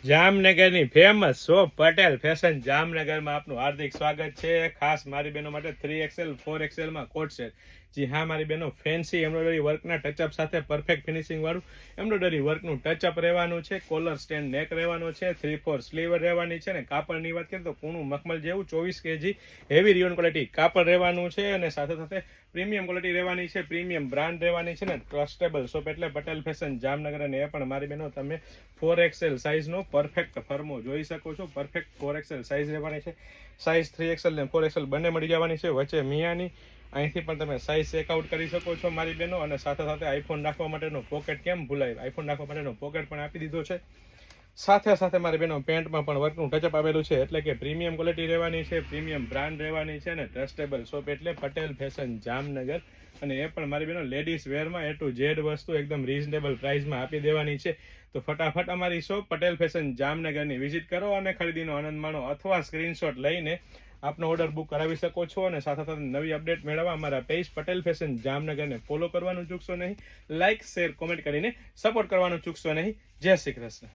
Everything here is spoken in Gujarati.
જામનગરની ફેમસ શોપ પટેલ ફેશન જામનગરમાં આપનું હાર્દિક સ્વાગત છે। ખાસ મારી બહેનો માટે 3XL 4XL માં કોટ સેટ। જી હા મારી બહેનો, ફેન્સી એમ્બ્રોઇડરી વર્કના ટચઅપ સાથે પરફેક્ટ ફિનિશિંગ વાળું એમ્બ્રોઇડરી વર્કનું ટચઅપ રહેવાનું છે। કોલર સ્ટેન્ડ નેક રહેવાનો છે, 3/4 સ્લીવ રહેવાની છે ને કાપડની વાત કરીએ તો કૂણું મખમલ જેવું 24 kg હેવી રિયોન ક્વોલિટી કાપડ રહેવાનું છે અને સાથે સાથે પ્રીમિયમ ક્વોલિટી રહેવાની છે, પ્રીમિયમ બ્રાન્ડ રહેવાની છે ને ટ્રસ્ટેબલ શોપ એટલે પટેલ ફેશન જામનગર। અને એ પણ મારી બહેનો તમે 4XL સાઇઝનો પરફેક્ટ ફર્મો જોઈ શકો છો। પરફેક્ટ 4XL સાઇઝ રહેવાની છે, સાઇઝ 3XL ને 4XL બંને મળી જવાની છે। વચ્ચે મિયાની અહીંથી પણ તમે સાઇઝ ચેકઆઉટ કરી શકો છો મારી બહેનો। અને સાથે સાથે આઈફોન રાખવા માટેનો પોકેટ કેમ ભૂલાય, આઈફોન રાખવા માટેનો પોકેટ પણ આપી દીધો છે। સાથે સાથે મારી બહેનો પેન્ટમાં પણ વર્કનું ટચઅપ આવેલું છે એટલે કે પ્રીમિયમ ક્વોલિટી રહેવાની છે, પ્રીમિયમ બ્રાન્ડ રહેવાની છે અને ટ્રસ્ટેબલ શોપ એટલે પટેલ ફેશન જામનગર। અને એ પણ મારી બહેનો લેડીઝ વેરમાં A to Z વસ્તુ એકદમ રીઝનેબલ પ્રાઇસમાં આપી દેવાની છે। તો ફટાફટ અમારી શોપ પટેલ ફેશન જામનગરની વિઝિટ કરો અને ખરીદીનો આનંદ માણો, અથવા સ્ક્રીનશોટ લઈને આપનો ઓર્ડર બુક કરાવી શકો છો। અને સાથે સાથે નવી અપડેટ મેળવવા અમારા પેજ પટેલ ફેશન જામનગરને ફોલો કરવાનું ચૂકશો નહીં, લાઇક શેર કોમેન્ટ કરીને સપોર્ટ કરવાનું ચૂકશો નહીં। જય શ્રી કૃષ્ણ।